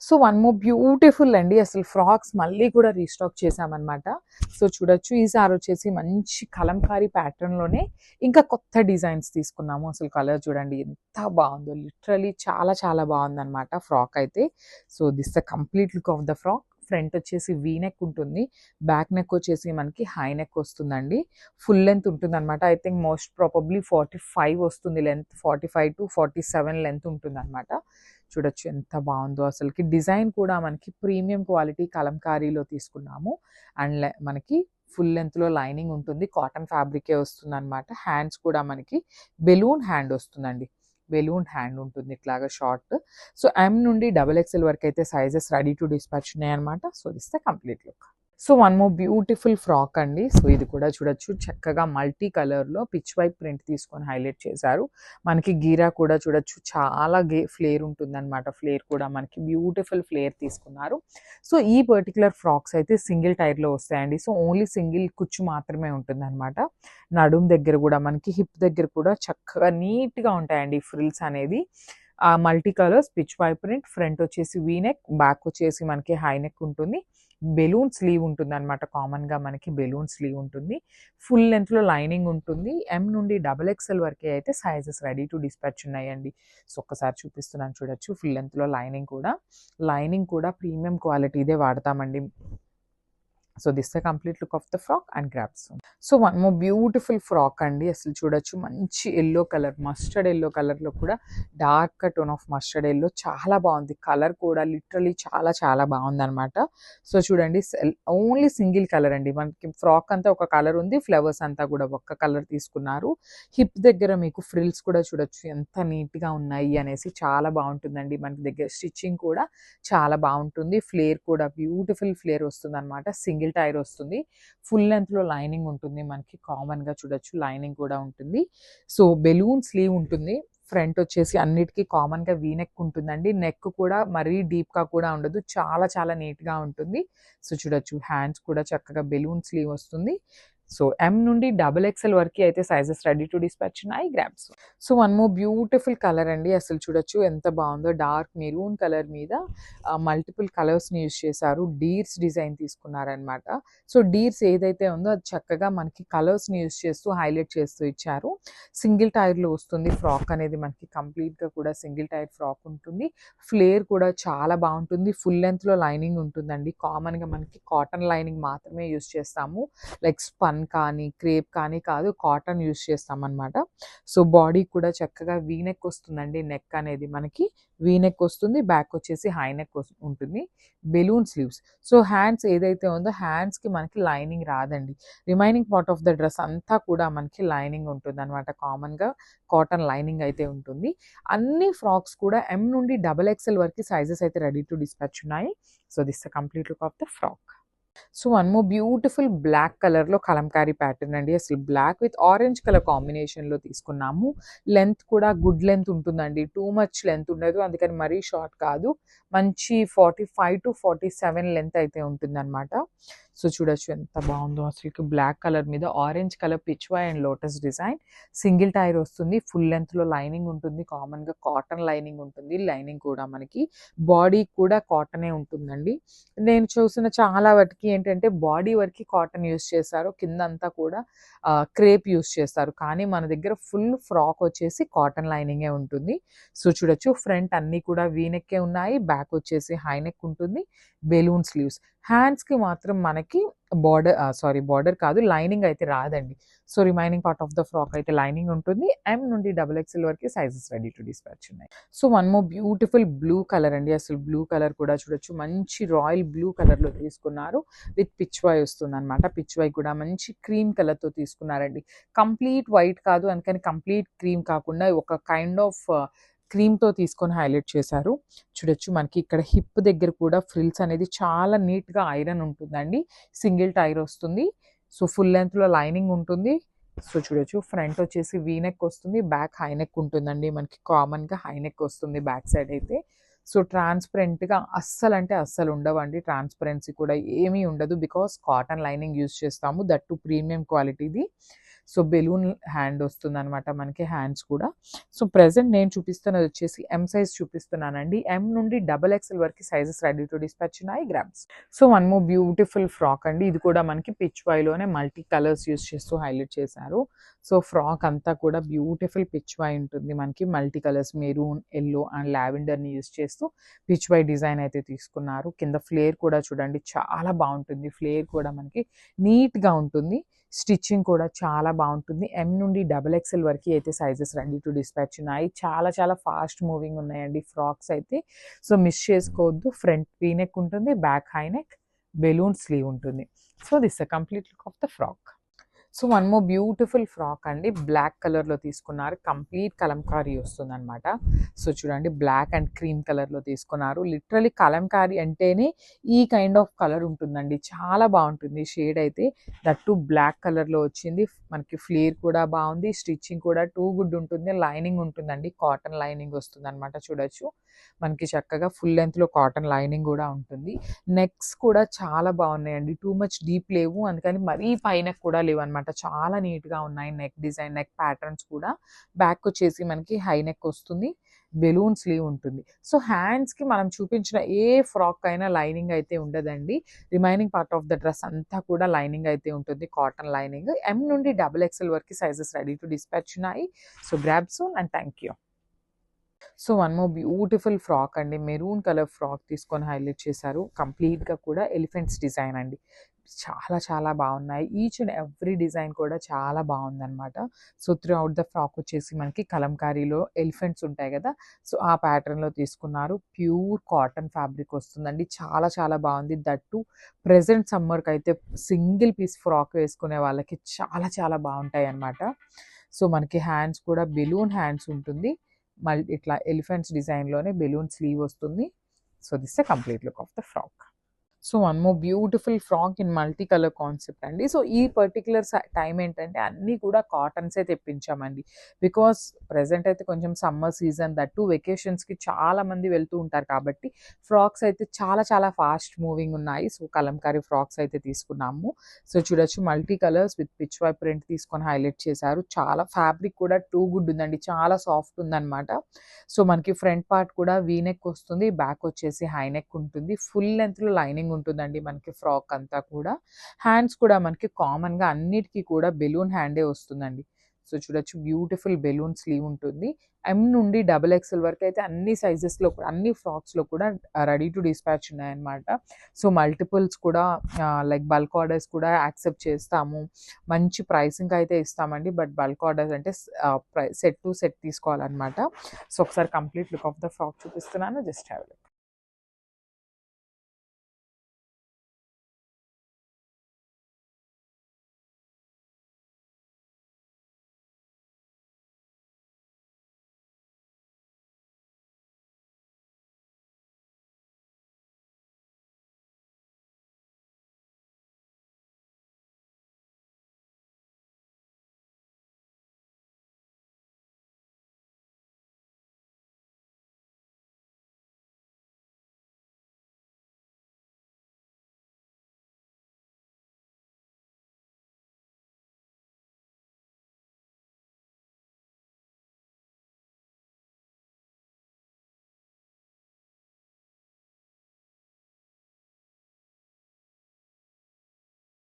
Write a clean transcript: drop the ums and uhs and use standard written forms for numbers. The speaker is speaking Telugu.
సో వన్ మోర్ బ్యూటిఫుల్ అండి, అసలు ఫ్రాక్స్ మళ్ళీ కూడా రీస్టాక్ చేసామన్నమాట. సో చూడొచ్చు, ఈసారి వచ్చేసి మంచి కలంకారీ ప్యాటర్న్లోనే ఇంకా కొత్త డిజైన్స్ తీసుకున్నాము. అసలు కలర్ చూడండి ఎంత బాగుందో, లిటరలీ చాలా చాలా బాగుందన్నమాట ఫ్రాక్ అయితే. So this the complete look of the frock. Front వచ్చేసి వీ నెక్ ఉంటుంది, బ్యాక్ నెక్ వచ్చేసి మనకి హై నెక్ వస్తుందండి. ఫుల్ లెంత్ ఉంటుంది అనమాట. ఐ థింక్ మోస్ట్ ప్రాబబ్లీ 45 వస్తుంది లెంత్, 45 to 47 లెంత్ ఉంటుంది అనమాట. చూడొచ్చు ఎంత బాగుందో అసలుకి. డిజైన్ కూడా మనకి ప్రీమియం క్వాలిటీ కలంకారీలో తీసుకున్నాము. అండ్ మనకి ఫుల్ లెంత్లో లైనింగ్ ఉంటుంది, కాటన్ ఫ్యాబ్రికే వస్తుంది అనమాట. హ్యాండ్స్ కూడా మనకి బెలూన్ హ్యాండ్ వస్తుందండి, బెలూన్ హ్యాండ్ ఉంటుంది ఇట్లాగా షార్ట్. సో ఎం నుండి XXL వరకు అయితే సైజెస్ రెడీ టు డిస్పాచ్ ఉన్నాయి అనమాట. So this the complete look. So one more beautiful frock అండి. సో ఇది కూడా చూడొచ్చు, చక్కగా మల్టీ కలర్లో పిచ్ వైప్ ప్రింట్ తీసుకొని హైలైట్ చేశారు. మనకి గీరా కూడా చూడొచ్చు, చాలా ఫ్లేర్ ఉంటుంది అనమాట. ఫ్లేర్ కూడా మనకి బ్యూటిఫుల్ ఫ్లేర్ తీసుకున్నారు. సో ఈ పర్టికులర్ ఫ్రాక్స్ అయితే సింగిల్ టైర్లో వస్తాయండి. సో ఓన్లీ సింగిల్ కుచ్చు మాత్రమే ఉంటుంది అనమాట. నడుం దగ్గర కూడా మనకి హిప్ దగ్గర కూడా చక్కగా నీట్గా ఉంటాయండి ఫ్రిల్స్ అనేది. Multi colours Pichwai print, front వచ్చేసి వీ నెక్, బ్యాక్ వచ్చేసి మనకి హై నెక్ ఉంటుంది. బెలూన్ స్లీవ్ ఉంటుంది అనమాట. కామన్గా మనకి బెలూన్ స్లీవ్ ఉంటుంది. ఫుల్ లెంత్లో లైనింగ్ ఉంటుంది. ఎం నుండి XXL వరకే అయితే సైజెస్ రెడీ టు డిస్పాచ్ ఉన్నాయండి. సో ఒక్కసారి చూపిస్తున్నాను చూడొచ్చు, ఫుల్ లెంత్లో లైనింగ్ కూడా ప్రీమియం క్వాలిటీదే వాడతామండి. So this the complete look of the frock and grabs. So one more beautiful frock అండి. అసలు చూడొచ్చు, మంచి ఎల్లో కలర్, మస్టర్డ్ ఎల్లో కలర్లో కూడా dark tone of mustard yellow చాలా బాగుంది. కలర్ కూడా లిటరలీ చాలా చాలా బాగుంది అనమాట. సో చూడండి, ఓన్లీ సింగిల్ కలర్ అండి. మనకి ఫ్రాక్ అంతా ఒక కలర్ ఉంది, ఫ్లవర్స్ అంతా కూడా ఒక్క కలర్ తీసుకున్నారు. హిప్ దగ్గర మీకు ఫ్రిల్స్ కూడా చూడొచ్చు ఎంత నీట్గా ఉన్నాయి అనేసి, చాలా బాగుంటుందండి. మనకి దగ్గర స్టిచ్చింగ్ కూడా చాలా బాగుంటుంది. ఫ్లేర్ కూడా బ్యూటిఫుల్ ఫ్లేర్ వస్తుంది అనమాట. సింగిల్ టైర్ వస్తుంది. ఫుల్ లెంత్లో లైనింగ్ ఉంటుంది మనకి. కామన్గా చూడొచ్చు లైనింగ్ కూడా ఉంటుంది. సో బెలూన్ స్లీవ్ ఉంటుంది. ఫ్రంట్ వచ్చేసి అన్నిటికీ కామన్గా వీ నెక్ ఉంటుందండి. నెక్ కూడా మరీ డీప్గా కూడా ఉండదు, చాలా చాలా నీట్గా ఉంటుంది. సో చూడొచ్చు, హ్యాండ్స్ కూడా చక్కగా బెలూన్ స్లీవ్ వస్తుంది. సో ఎం నుండి XXL వరకు అయితే సైజెస్ రెడీ టు డిస్పాచ్ ఉన్నాయి. Grabs. So one more beautiful colour అండి. అసలు చూడొచ్చు ఎంత బాగుందో, డార్క్ మెరూన్ కలర్ మీద మల్టిపుల్ కలర్స్ని యూజ్ చేశారు. డీర్స్ డిజైన్ తీసుకున్నారనమాట. సో డీర్స్ ఏదైతే ఉందో అది చక్కగా మనకి కలర్స్ని యూజ్ చేస్తూ హైలైట్ చేస్తూ ఇచ్చారు. సింగిల్ టైర్లో వస్తుంది ఫ్రాక్ అనేది మనకి. కంప్లీట్గా కూడా సింగిల్ టైర్ ఫ్రాక్ ఉంటుంది. ఫ్లేర్ కూడా చాలా బాగుంటుంది. ఫుల్ లెంత్లో లైనింగ్ ఉంటుందండి. కామన్గా మనకి కాటన్ లైనింగ్ మాత్రమే యూజ్ చేస్తాము, లైక్ స్పన్ కానీ క్రేప్ కానీ కాదు, కాటన్ యూజ్ చేస్తామన్నమాట. సో బాడీ కూడా చక్కగా వీ నెక్ వస్తుందండి. నెక్ అనేది మనకి వీ నెక్ వస్తుంది, బ్యాక్ వచ్చేసి హై నెక్ ఉంటుంది, బెలూన్ స్లీవ్స్. సో హ్యాండ్స్ ఏదైతే ఉందో హ్యాండ్స్కి మనకి లైనింగ్ రాదండి. Remaining part of the dress అంతా కూడా మనకి లైనింగ్ ఉంటుంది అనమాట. కామన్గా కాటన్ లైనింగ్ అయితే ఉంటుంది. అన్ని ఫ్రాక్స్ కూడా ఎం నుండి XXL వరకు సైజెస్ అయితే రెడీ టు డిస్పాచ్ ఉన్నాయి. So this the complete look of the frock. So one more beautiful black కలర్లో కలంకారీ ప్యాటర్న్ అండి. అసలు బ్లాక్ విత్ ఆరెంజ్ కలర్ కాంబినేషన్లో తీసుకున్నాము. లెంత్ కూడా గుడ్ లెంత్ ఉంటుందండి, టూ మచ్ లెంత్ ఉండదు, అందుకని మరీ షార్ట్ కాదు. మంచి 45 to 47 లెంత్ అయితే ఉంటుందన్నమాట. సో చూడొచ్చు ఎంత బాగుందో అసలు. బ్లాక్ కలర్ మీద orange colour Pichwai and lotus design. Single tier వస్తుంది. ఫుల్ లెంత్లో లైనింగ్ ఉంటుంది. కామన్గా కాటన్ లైనింగ్ ఉంటుంది. లైనింగ్ కూడా మనకి బాడీ కూడా కాటనే ఉంటుందండి. నేను చూసిన చాలా వాటికి ఏంటంటే బాడీ వరకు కాటన్ యూస్ చేస్తారు, కింద అంతా కూడా క్రేప్ యూస్ చేస్తారు. కానీ మన దగ్గర ఫుల్ ఫ్రాక్ వచ్చేసి కాటన్ లైనింగే ఉంటుంది. సో చూడొచ్చు, ఫ్రంట్ అన్నీ కూడా వీ నెక్కే ఉన్నాయి, బ్యాక్ వచ్చేసి హై నెక్ ఉంటుంది, బెలూన్ స్లీవ్స్. హ్యాండ్స్కి మాత్రం మనకి బార్డర్ కాదు, లైనింగ్ అయితే రాదండి. So remaining part of the frock అయితే లైనింగ్ ఉంటుంది. ఎం నుండి XXL వరకు సైజెస్ రెడీ టు డిస్పాచ్ ఉన్నాయి. So one more beautiful blue colour అండి. అసలు బ్లూ కలర్ కూడా చూడొచ్చు, మంచి రాయల్ బ్లూ కలర్లో తీసుకున్నారు. విత్ పిచ్వై వస్తుంది అనమాట. పిచ్వై కూడా మంచి క్రీమ్ కలర్తో తీసుకున్నారండి. కంప్లీట్ వైట్ కాదు, అందుకని కంప్లీట్ క్రీమ్ కాకుండా ఒక కైండ్ ఆఫ్ క్రీమ్తో తీసుకొని హైలైట్ చేశారు. చూడొచ్చు, మనకి ఇక్కడ హిప్ దగ్గర కూడా ఫ్రిల్స్ అనేది చాలా నీట్గా ఐరన్ ఉంటుందండి. సింగిల్ టైర్ వస్తుంది. సో ఫుల్ లెంత్లో లైనింగ్ ఉంటుంది. సో చూడొచ్చు, ఫ్రంట్ వచ్చేసి వీ నెక్ వస్తుంది, బ్యాక్ హై నెక్ ఉంటుందండి. మనకి కామన్గా హై నెక్ వస్తుంది బ్యాక్ సైడ్ అయితే. సో ట్రాన్స్పరెంట్గా అస్సలు అంటే అస్సలు ఉండవండి. ట్రాన్స్పరెన్సీ కూడా ఏమీ ఉండదు, బికాస్ కాటన్ లైనింగ్ యూజ్ చేస్తాము, దట్ టు ప్రీమియం క్వాలిటీది. సో బెలూన్ హ్యాండ్ వస్తుందన్నమాట మనకి హ్యాండ్స్ కూడా. సో ప్రెజెంట్ నేను చూపిస్తున్నది వచ్చేసి ఎం సైజ్ చూపిస్తున్నానండి. ఎం నుండి డబల్ ఎక్స్ఎల్ వరకు సైజెస్ రెడీ టు డిస్పాచ్ ఉన్నాయి grabs. So one more beautiful frock అండి. ఇది కూడా మనకి పిచ్ వైలోనే మల్టీ కలర్స్ యూస్ చేస్తూ హైలైట్ చేశారు. సో ఫ్రాక్ అంతా కూడా బ్యూటిఫుల్ పిచ్ వై ఉంటుంది మనకి. Multi colours maroon, yellow and లావెండర్ని యూస్ చేస్తూ పిచ్ వై డిజైన్ అయితే తీసుకున్నారు. కింద ఫ్లేర్ కూడా చూడండి చాలా బాగుంటుంది. ఫ్లేర్ కూడా మనకి నీట్గా ఉంటుంది. స్టిచ్చింగ్ కూడా చాలా బాగుంటుంది. ఎం నుండి డబల్ ఎక్స్ఎల్ వరకు అయితే సైజెస్ రెడీ టు డిస్పాచ్ ఉన్నాయి. చాలా చాలా ఫాస్ట్ మూవింగ్ ఉన్నాయండి ఫ్రాక్స్ అయితే. సో మిస్ చేసుకోవద్దు. ఫ్రంట్ వీ నెక్ ఉంటుంది, back high neck, balloon sleeve ఉంటుంది. So this a complete look of the frock. So one more beautiful frock అండి. బ్లాక్ కలర్లో తీసుకున్నారు. కంప్లీట్ కలంకారీ వస్తుంది అనమాట. సో చూడండి బ్లాక్ అండ్ క్రీమ్ కలర్లో తీసుకున్నారు. లిటరలీ కలంకారీ అంటేనే ఈ కైండ్ ఆఫ్ కలర్ ఉంటుందండి. చాలా బాగుంటుంది షేడ్ అయితే. దట్టు బ్లాక్ కలర్లో వచ్చింది. మనకి ఫ్లేర్ కూడా బాగుంది. స్టిచ్చింగ్ కూడా టూ గుడ్ ఉంటుంది. లైనింగ్ ఉంటుందండి. కాటన్ లైనింగ్ వస్తుంది అనమాట. చూడొచ్చు మనకి చక్కగా ఫుల్ లెంత్లో కాటన్ లైనింగ్ కూడా ఉంటుంది. నెక్స్ కూడా చాలా బాగున్నాయండి. టూ మచ్ డీప్ లేవు, అందుకని మరీ పైన కూడా లేవు అనమాట. చాలా నీట్గా ఉన్నాయి. నెక్ డిజైన్, నెక్ ప్యాటర్న్స్ కూడా. బ్యాక్ వచ్చేసి మనకి హై నెక్ వస్తుంది, బెలూన్ స్లీవ్ ఉంటుంది. సో హ్యాండ్స్కి మనం చూపించిన ఏ ఫ్రాక్ అయినా లైనింగ్ అయితే ఉండదండి. Remaining part of the dress అంతా కూడా లైనింగ్ అయితే ఉంటుంది, కాటన్ లైనింగ్. ఎం నుండి డబుల్ ఎక్స్ఎల్ వరకు సైజెస్ రెడీ టు డిస్పాచ్ ఉన్నాయి. So grab soon and thank you. So one more beautiful frock అండి. మెరూన్ కలర్ ఫ్రాక్ తీసుకొని హైలైట్ చేశారు. కంప్లీట్గా కూడా ఎలిఫెంట్స్ డిజైన్ అండి. చాలా చాలా బాగున్నాయి. ఈచ్ అండ్ ఎవ్రీ డిజైన్ కూడా చాలా బాగుందన్నమాట. So throughout the frock వచ్చేసి మనకి కలంకారీలో ఎలిఫెంట్స్ ఉంటాయి కదా, సో ఆ ప్యాటర్న్లో తీసుకున్నారు. ప్యూర్ కాటన్ ఫ్యాబ్రిక్ వస్తుందండి. చాలా చాలా బాగుంది. దట్టు ప్రెజెంట్ సమ్మర్కి అయితే సింగిల్ పీస్ ఫ్రాక్ వేసుకునే వాళ్ళకి చాలా చాలా బాగుంటాయి అన్నమాట. సో మనకి హ్యాండ్స్ కూడా బెలూన్ హ్యాండ్స్ ఉంటుంది. మళ్ళీ ఇట్లా ఎలిఫెంట్స్ డిజైన్లోనే బెలూన్ స్లీవ్ వస్తుంది. So this the complete look of the frock. So one more beautiful frock in multi colour concept అండి. సో ఈ పర్టికులర్ టైం ఏంటంటే అన్నీ కూడా కాటన్సే తెప్పించామండి. బికాస్ ప్రెజెంట్ అయితే కొంచెం సమ్మర్ సీజన్, దట్టు వెకేషన్స్కి చాలా మంది వెళ్తూ ఉంటారు కాబట్టి ఫ్రాక్స్ అయితే చాలా చాలా ఫాస్ట్ మూవింగ్ ఉన్నాయి. సో కలంకారీ ఫ్రాక్స్ అయితే తీసుకున్నాము. సో చూడొచ్చు multi colours with Pichwai print తీసుకొని హైలైట్ చేశారు. చాలా ఫ్యాబ్రిక్ కూడా టూ గుడ్ ఉందండి. చాలా సాఫ్ట్ ఉందన్నమాట. సో మనకి ఫ్రంట్ పార్ట్ కూడా వీ నెక్ వస్తుంది, బ్యాక్ వచ్చేసి హై నెక్ ఉంటుంది. ఫుల్ లెంత్లో లైనింగ్ ఉంటుందండి మనకి ఫ్రాక్ అంతా కూడా. హ్యాండ్స్ కూడా మనకి కామన్గా అన్నిటికీ కూడా బెలూన్ హ్యాండే వస్తుందండి. సో చూడొచ్చు బ్యూటిఫుల్ బెలూన్ స్లీవ్ ఉంటుంది. ఎం నుండి డబుల్ ఎక్స్ఎల్ వరకు అయితే అన్ని సైజెస్లో కూడా అన్ని ఫ్రాక్స్లో కూడా రెడీ టు డిస్పాచ్ ఉన్నాయన్నమాట. సో మల్టిపుల్స్ కూడా లైక్ బల్క్ ఆర్డర్స్ కూడా యాక్సెప్ట్ చేస్తాము. మంచి ప్రైసింగ్ అయితే ఇస్తామండి. బట్ బల్క్ ఆర్డర్స్ అంటే సెట్ టు సెట్ తీసుకోవాలన్నమాట. సో ఒకసారి complete look of the frock చూపిస్తున్నాను, జస్ట్ హ్యావ్